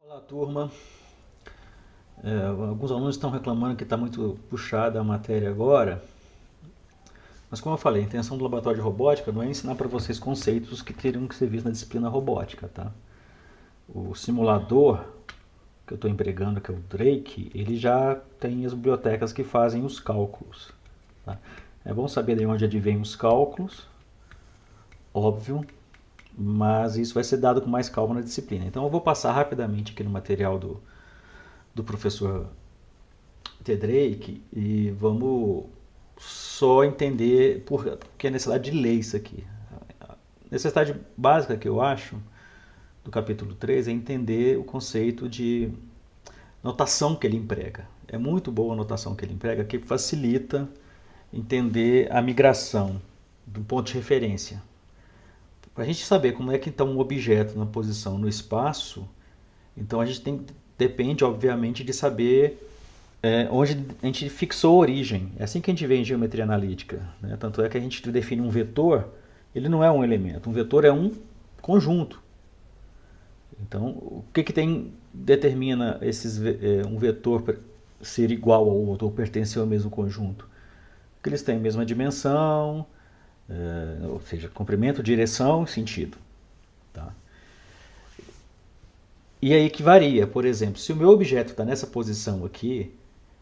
Olá, turma. Alguns alunos estão reclamando que está muito puxada a matéria agora, mas como eu falei, a intenção do laboratório de robótica não é ensinar para vocês conceitos que teriam que ser vistos na disciplina robótica, tá? O simulador que eu estou empregando, que é o Drake, ele já tem as bibliotecas que fazem os cálculos, tá? É bom saber de onde advêm os cálculos, óbvio, mas isso vai ser dado com mais calma na disciplina. Então eu vou passar rapidamente aqui no material do professor T. Drake e vamos só entender por que a necessidade de ler isso aqui. A necessidade básica que eu acho do capítulo 3 é entender o conceito de notação que ele emprega. É muito boa a notação que ele emprega, que facilita entender a migração do ponto de referência. Para a gente saber como é que está um objeto na posição no espaço, então a gente depende, obviamente, de saber onde a gente fixou a origem. É assim que a gente vê em geometria analítica, né? Tanto é que a gente define um vetor, ele não é um elemento, um vetor é um conjunto. Então, o que determina um vetor ser igual ao outro ou pertencer ao mesmo conjunto? Que eles têm a mesma dimensão, ou seja, comprimento, direção e sentido. Tá? E aí que varia, por exemplo, se o meu objeto está nessa posição aqui,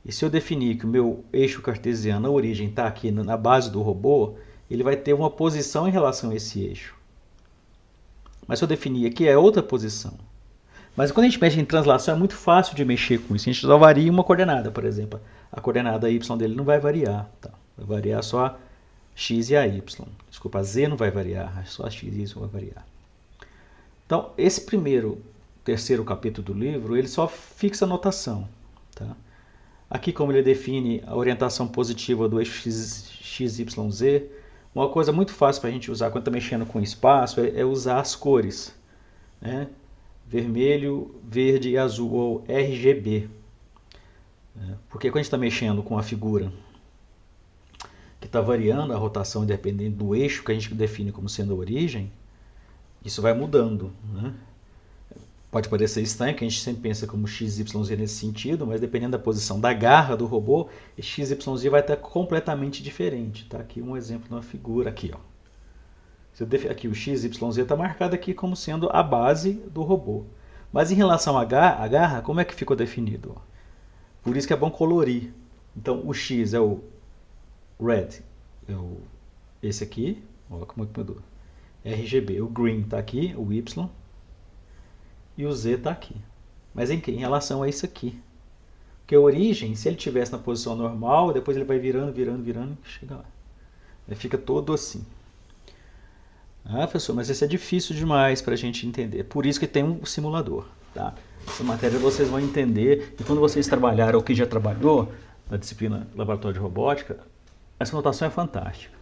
e se eu definir que o meu eixo cartesiano, a origem, está aqui na base do robô, ele vai ter uma posição em relação a esse eixo. Mas se eu definir aqui é outra posição. Mas quando a gente mexe em translação é muito fácil de mexer com isso. A gente só varia uma coordenada, por exemplo. A coordenada y dele não vai variar. Tá? Vai variar só a x e a y. Desculpa, a z não vai variar, só a x e y vai variar. Então, esse terceiro capítulo do livro, ele só fixa a notação. Tá? Aqui, como ele define a orientação positiva do eixo XYZ, uma coisa muito fácil para a gente usar quando está mexendo com espaço é usar as cores. Né? Vermelho, verde e azul, ou RGB. Porque quando a gente está mexendo com a figura que está variando a rotação independente do eixo que a gente define como sendo a origem, isso vai mudando. Né? Pode parecer estranho, que a gente sempre pensa como XYZ nesse sentido, mas dependendo da posição da garra do robô, esse XYZ vai estar completamente diferente. Tá? Aqui um exemplo na figura, aqui, ó. Aqui o XYZ está marcado aqui como sendo a base do robô. Mas em relação à garra, como é que ficou definido? Por isso que é bom colorir. Então o X é o red, esse aqui, olha como é que mudou. RGB, o green está aqui, o Y, e o Z está aqui. Mas em relação a isso aqui. Porque a origem, se ele estivesse na posição normal, depois ele vai virando, chega lá. Ele fica todo assim. Ah, professor, mas isso é difícil demais para a gente entender. Por isso que tem um simulador. Tá? Essa matéria vocês vão entender. E quando vocês trabalharem, ou quem já trabalhou na disciplina Laboratório de Robótica, essa notação é fantástica.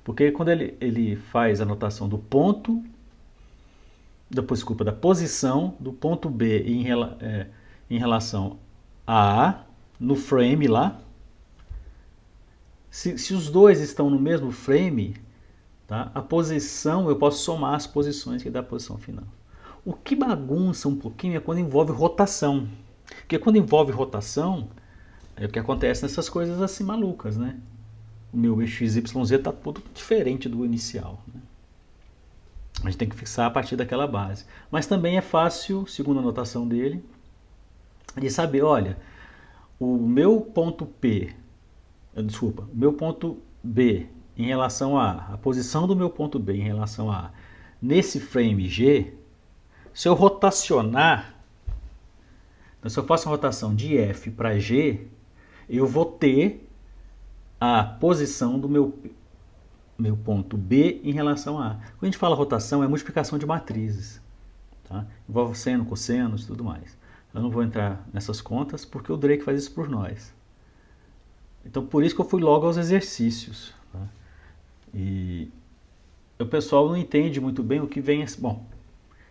Porque quando ele faz a notação do ponto, da posição do ponto B em relação a A, no frame lá, se os dois estão no mesmo frame, tá? A posição, eu posso somar as posições que dá a posição final. O que bagunça um pouquinho é quando envolve rotação. Porque quando envolve rotação, é o que acontece nessas coisas assim malucas, né? O meu eixo XYZ está tudo diferente do inicial. Né? A gente tem que fixar a partir daquela base. Mas também é fácil, segundo a notação dele, de saber, olha, o meu ponto o meu ponto B em relação a posição do meu ponto B em relação a nesse frame G, se eu rotacionar, então se eu faço uma rotação de F para G, eu vou ter a posição do meu ponto B em relação a. Quando a gente fala rotação, é multiplicação de matrizes. Tá? Envolve seno, cossenos e tudo mais. Eu não vou entrar nessas contas porque o Drake faz isso por nós. Então, por isso que eu fui logo aos exercícios. Tá? E o pessoal não entende muito bem o que vem. Bom,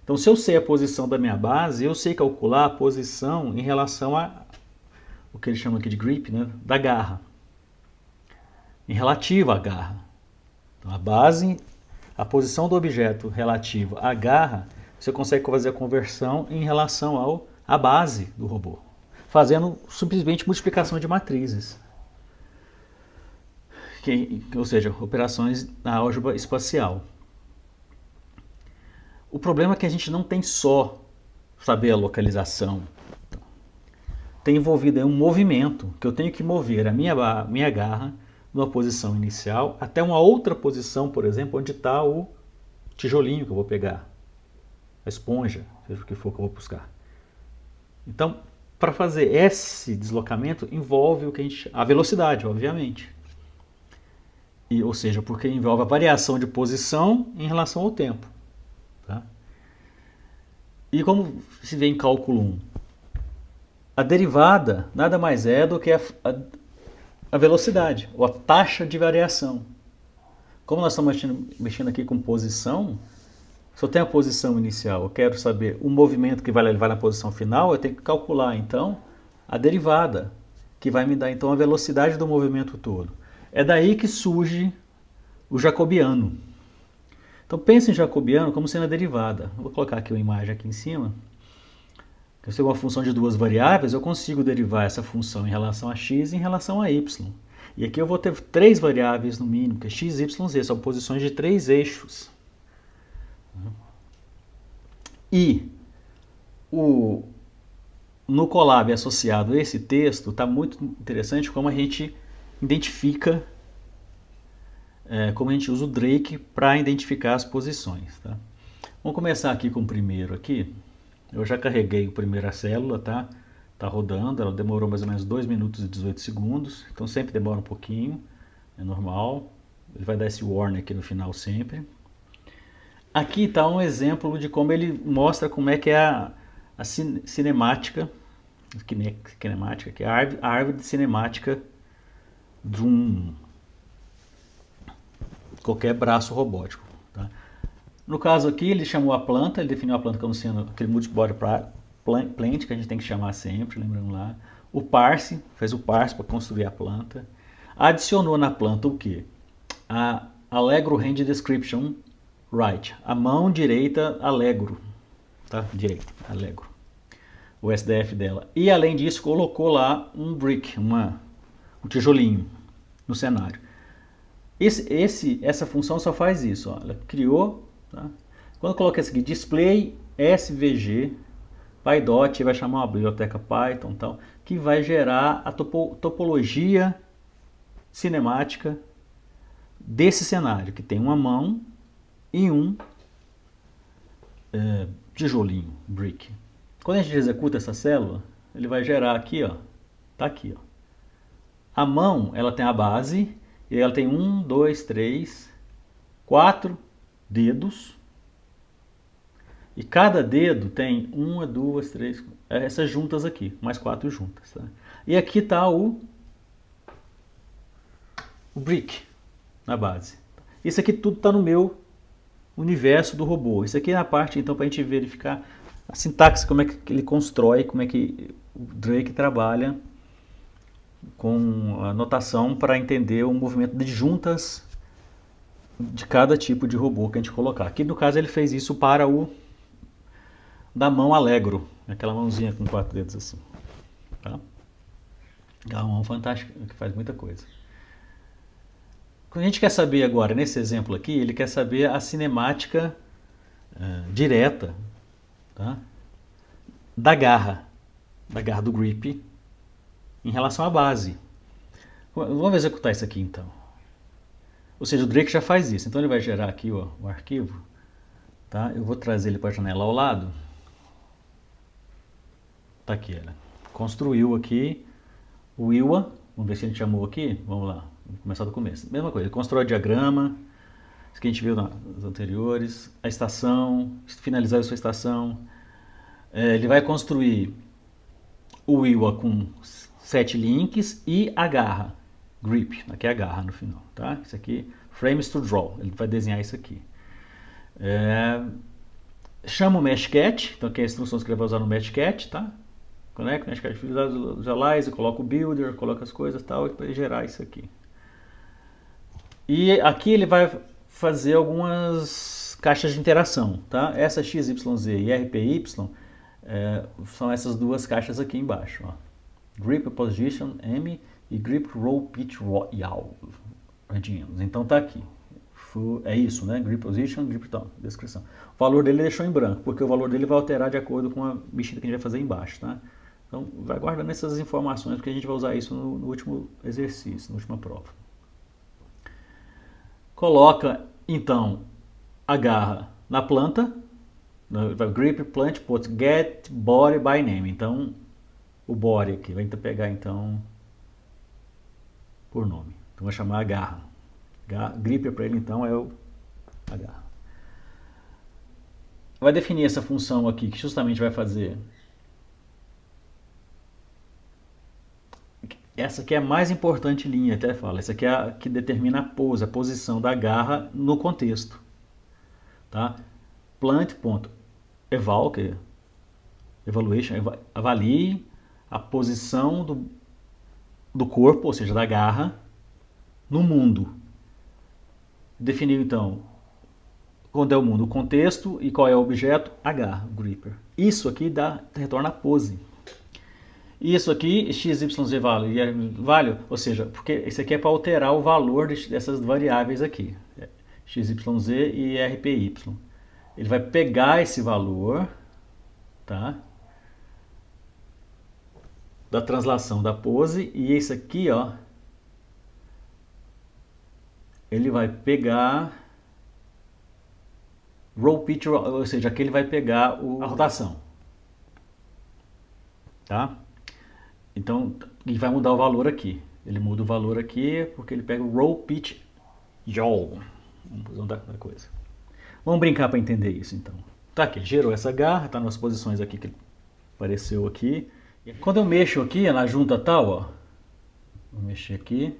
então se eu sei a posição da minha base, eu sei calcular a posição em relação a o que eles chamam aqui de grip, né, da garra. Em relativa à garra. Então, a base, a posição do objeto relativa à garra, você consegue fazer a conversão em relação à base do robô, fazendo simplesmente multiplicação de matrizes. Ou seja, operações na álgebra espacial. O problema é que a gente não tem só saber a localização. Tem envolvido aí um movimento, que eu tenho que mover a minha garra numa posição inicial até uma outra posição, por exemplo, onde está o tijolinho que eu vou pegar, a esponja, seja o que for que eu vou buscar. Então, para fazer esse deslocamento, envolve a velocidade, obviamente. Ou seja, porque envolve a variação de posição em relação ao tempo. Tá? E como se vê em cálculo 1, a derivada nada mais é do que a velocidade, ou a taxa de variação. Como nós estamos mexendo aqui com posição, se eu tenho a posição inicial, eu quero saber o movimento que vai levar na posição final, eu tenho que calcular então a derivada, que vai me dar então a velocidade do movimento todo. É daí que surge o jacobiano. Então pense em jacobiano como sendo a derivada. Vou colocar aqui uma imagem aqui em cima. Se eu tenho uma função de duas variáveis, eu consigo derivar essa função em relação a x e em relação a y. E aqui eu vou ter três variáveis no mínimo, que é x, y, z, são posições de três eixos. E no Colab associado a esse texto, está muito interessante como a gente identifica, como a gente usa o Drake para identificar as posições. Tá? Vamos começar aqui com o primeiro aqui. Eu já carreguei a primeira célula, tá? Tá rodando, ela demorou mais ou menos 2 minutos e 18 segundos, então sempre demora um pouquinho, é normal. Ele vai dar esse warning aqui no final sempre. Aqui está um exemplo de como ele mostra como é que é a cinemática, que é a árvore de cinemática de qualquer braço robótico. Tá? No caso aqui, ele chamou a planta, ele definiu a planta como sendo aquele multibody plant, que a gente tem que chamar sempre, lembrando lá. O parse, fez o parse para construir a planta. Adicionou na planta o quê? A Allegro Hand Description Right, a mão direita Allegro, tá? Direita, Allegro, o SDF dela. E além disso, colocou lá um brick, um tijolinho no cenário. Essa função só faz isso, ó. Ela criou, tá? Quando eu coloco esse aqui, display svg, PyDot, vai chamar uma biblioteca Python, tal, que vai gerar a topologia cinemática desse cenário, que tem uma mão e um tijolinho, brick. Quando a gente executa essa célula, ele vai gerar aqui, ó, tá aqui, ó. A mão, ela tem a base, e ela tem 1, 2, 3, 4 dedos, e cada dedo tem 1, 2, 3, essas juntas aqui, mais 4 juntas. Tá? E aqui está o brick na base. Isso aqui tudo está no meu universo do robô. Isso aqui é a parte, então, para a gente verificar a sintaxe, como é que ele constrói, como é que o Drake trabalha com a notação para entender o movimento de juntas de cada tipo de robô que a gente colocar. Aqui, no caso, ele fez isso para o da mão Allegro, aquela mãozinha com 4 dedos assim. Tá? É uma mão fantástica, que faz muita coisa. O que a gente quer saber agora, nesse exemplo aqui, ele quer saber a cinemática direta, tá? da garra do grip em relação à base. Vamos executar isso aqui então. Ou seja, o Drake já faz isso, então ele vai gerar aqui ó, o arquivo. Tá? Eu vou trazer ele para a janela ao lado. Tá aqui, ela construiu aqui o IWA, vamos ver se ele chamou aqui, vamos lá. Vamos começar do começo. Mesma coisa, ele constrói o diagrama, isso que a gente viu nas anteriores, a estação, finalizar a sua estação. Ele vai construir o IWA com 7 links e a garra, grip, aqui é a garra no final. Tá? Isso aqui, frames to draw, ele vai desenhar isso aqui. Chama o meshcat, então aqui é a instrução que ele vai usar no meshcat, tá? Conecta o meshcat, visualize, coloca o builder, coloca as coisas e tal, para gerar isso aqui. E aqui ele vai fazer algumas caixas de interação, tá? Essa XYZ e RPY são essas duas caixas aqui embaixo, ó. Grip Position M e Grip Roll Pitch Yaw. Então tá aqui. É isso, né? Grip Position, Grip Tone, descrição. O valor dele deixou em branco, porque o valor dele vai alterar de acordo com a mexida que a gente vai fazer embaixo, tá? Então vai guardando essas informações, porque a gente vai usar isso no último exercício, na última prova. Coloca, então, a garra na planta, grip, plant, put, get, body, by name. Então, o body aqui, vai pegar, então, por nome. Então, vai chamar a garra. Grip para ele, então, é a garra. Vai definir essa função aqui, que justamente vai fazer... Essa aqui é a mais importante linha, até fala. Essa aqui é a que determina a pose, a posição da garra no contexto. Tá? Plant.eval, que é evaluation, avalie a posição do corpo, ou seja, da garra, no mundo. Definiu, então, quando é o mundo, o contexto, e qual é o objeto? A garra, o gripper. Isso aqui retorna a pose. Isso aqui, XYZ value, ou seja, porque isso aqui é para alterar o valor dessas variáveis aqui, XYZ e RPY. Ele vai pegar esse valor, tá? Da translação da pose, e esse aqui, ó, ele vai pegar roll pitch, ou seja, aqui ele vai pegar a rotação, tá? Então, ele vai mudar o valor aqui. Ele muda o valor aqui porque ele pega o roll pitch yaw. Vamos fazer outra coisa. Vamos brincar para entender isso, então. Tá aqui, ele gerou essa garra, tá nas posições aqui que apareceu aqui. E quando eu mexo aqui na junta tal, ó, vou mexer aqui,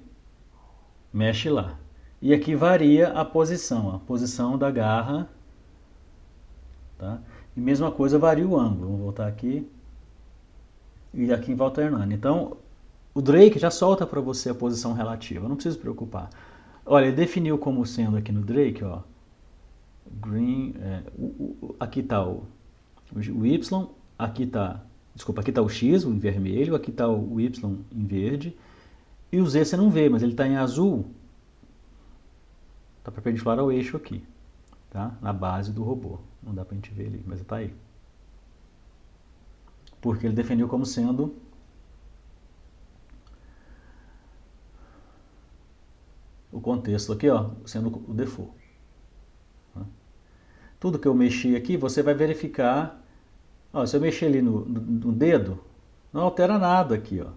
mexe lá. E aqui varia a posição da garra, tá? E mesma coisa varia o ângulo. Vamos voltar aqui. E aqui vai alternando. Então, o Drake já solta para você a posição relativa, não precisa se preocupar. Olha, ele definiu como sendo aqui no Drake, ó, green, aqui está o Y, aqui está o X, o em vermelho, aqui está o Y em verde, e o Z você não vê, mas ele está em azul, está perpendicular ao eixo aqui, tá? Na base do robô. Não dá para a gente ver ali, mas está aí. Porque ele definiu como sendo o contexto aqui, ó, sendo o default. Tudo que eu mexi aqui, você vai verificar. Ó, se eu mexer ali no dedo, não altera nada aqui, ó.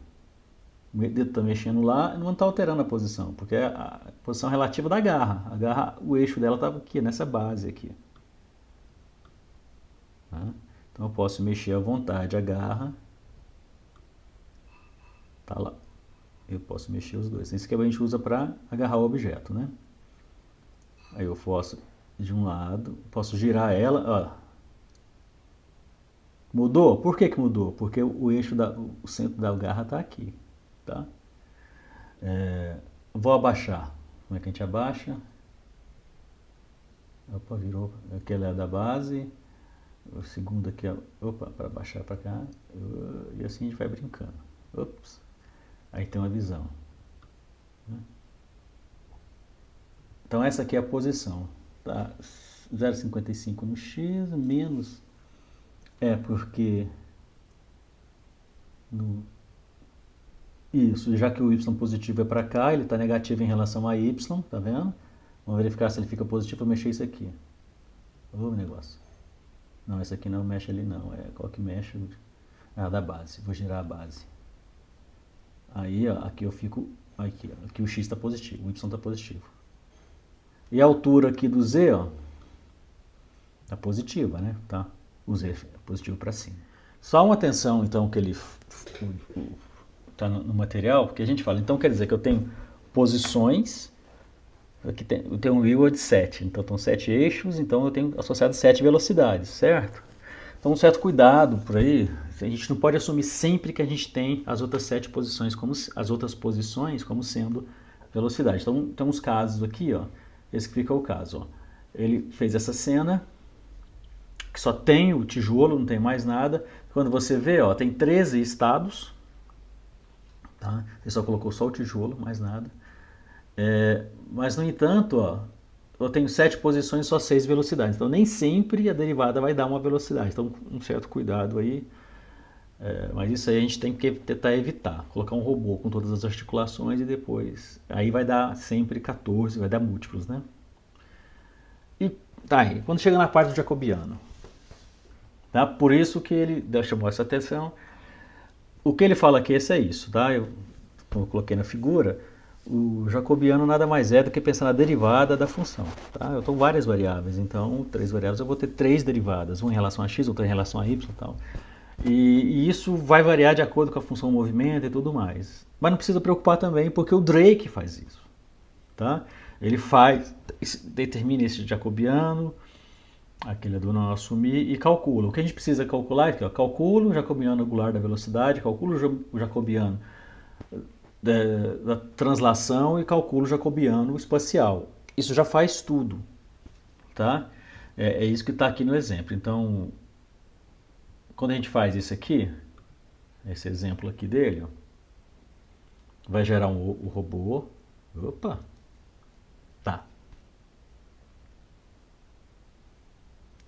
O dedo está mexendo lá, não está alterando a posição, porque é a posição relativa da garra. A garra, o eixo dela estava aqui, nessa base aqui. Tá? Então eu posso mexer à vontade a garra. Tá lá. Eu posso mexer os dois. Esse aqui a gente usa para agarrar o objeto, né? Aí eu posso, de um lado, posso girar ela, ó. Mudou? Por que que mudou? Porque o eixo, o centro da garra está aqui, tá? Vou abaixar. Como é que a gente abaixa? Opa, virou. Aquele é da base. O segundo aqui, opa, para baixar para cá. E assim a gente vai brincando. Ops. Aí tem uma visão. Então essa aqui é a posição. Tá? 0,55 no X, menos... porque... Isso, já que o Y positivo é para cá, ele está negativo em relação a Y, tá vendo? Vamos verificar se ele fica positivo, vou mexer isso aqui. Ô, negócio. Não, esse aqui não mexe ali não. Qual que mexe? Da base. Vou girar a base. Aí, ó, aqui eu fico... Aqui, ó, aqui o X está positivo, o Y está positivo. E a altura aqui do Z, ó, está positiva, né? Tá? O Z é positivo para cima. Só uma atenção, então, que ele está no material, porque a gente fala, então quer dizer que eu tenho posições, aqui eu tenho um wheel de 7, então estão 7 eixos, então eu tenho associado 7 velocidades, certo? Então um certo cuidado por aí, a gente não pode assumir sempre que a gente tem as outras 7 posições, como sendo velocidade. Então tem uns casos aqui, ó, esse que fica o caso, ó. ele fez essa cena, que só tem o tijolo, não tem mais nada. Quando você vê, ó, tem 13 estados, tá? Ele só colocou só o tijolo, mais nada. Mas, no entanto, ó, eu tenho 7 posições e só 6 velocidades. Então, nem sempre a derivada vai dar uma velocidade. Então, um certo cuidado aí. Mas isso aí a gente tem que tentar evitar. Colocar um robô com todas as articulações e depois... Aí vai dar sempre 14, vai dar múltiplos, né? E tá aí, quando chega na parte do jacobiano. Tá? Por isso que ele chamou essa atenção. O que ele fala aqui é isso, tá? Como eu coloquei na figura, o jacobiano nada mais é do que pensar na derivada da função. Tá? Eu tenho várias variáveis, então 3 variáveis eu vou ter 3 derivadas, uma em relação a x, outra em relação a y e tal. E isso vai variar de acordo com a função movimento e tudo mais. Mas não precisa preocupar também, porque o Drake faz isso. Tá? Ele determina esse jacobiano, aquele do não assumir, e calcula. O que a gente precisa calcular aqui, ó, calculo o jacobiano angular da velocidade, calculo o jacobiano da translação e calculo o jacobiano espacial. Isso já faz tudo, tá? É isso que está aqui no exemplo. Então, quando a gente faz isso aqui, esse exemplo aqui dele, ó, vai gerar o robô. Opa! Tá.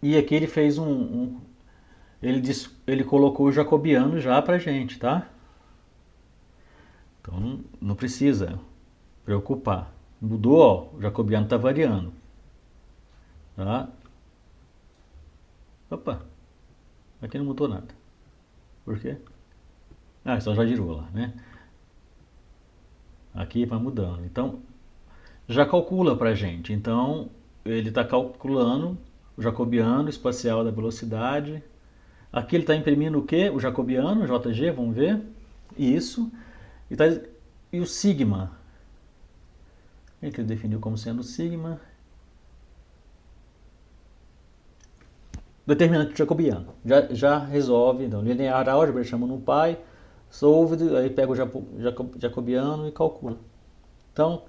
E aqui ele fez ele colocou o jacobiano já pra gente, tá? Então não precisa preocupar. Mudou, ó, o jacobiano está variando. Tá? Opa, aqui não mudou nada. Por quê? Ah, só já girou lá, né? Aqui vai mudando. Então, já calcula pra gente. Então, ele está calculando o jacobiano espacial da velocidade. Aqui ele está imprimindo o quê? O jacobiano, JG, vamos ver. Isso. E o sigma. O que ele definiu como sendo sigma? Determinante jacobiano. Já resolve. Então, linear álgebra, chama no pai. Solved, aí pega o jacobiano e calcula. Então,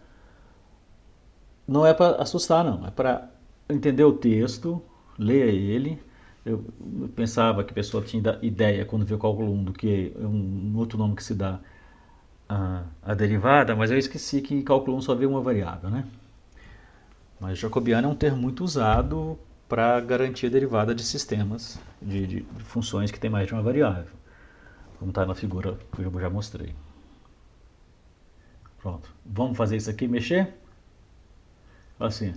não é para assustar, não. É para entender o texto, leia ele. Eu pensava que a pessoa tinha ideia, quando viu o cálculo 1, do que é um outro nome que se dá a derivada, mas eu esqueci que em cálculo 1 só vê uma variável, né? Mas jacobiano é um termo muito usado para garantir a derivada de sistemas, de funções que tem mais de uma variável, como está na figura que eu já mostrei. Pronto. Vamos fazer isso aqui, mexer? Assim.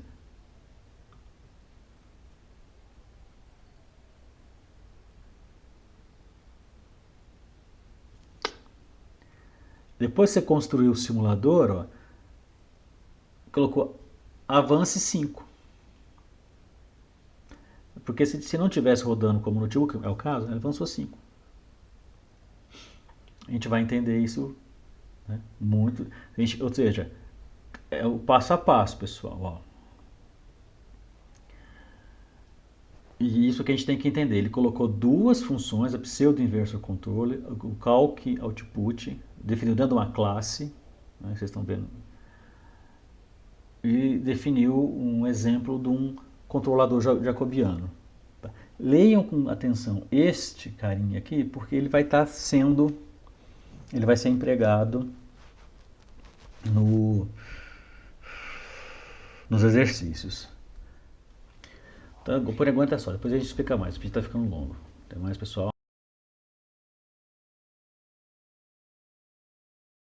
Depois que você construiu o simulador, ó, colocou avance 5. Porque se não tivesse rodando como no notebook, é o caso, ele avançou 5. A gente vai entender isso, né, muito. Ou seja, é o passo a passo, pessoal. Ó. E isso que a gente tem que entender. Ele colocou 2 funções, a pseudo-inversor controle, o calc output, definiu dentro de uma classe, né, vocês estão vendo, e definiu um exemplo de um controlador jacobiano. Tá? Leiam com atenção este carinha aqui, porque ele vai estar ele vai ser empregado nos exercícios. Então, por enquanto é só, depois a gente explica mais, porque está ficando longo. Até mais, pessoal.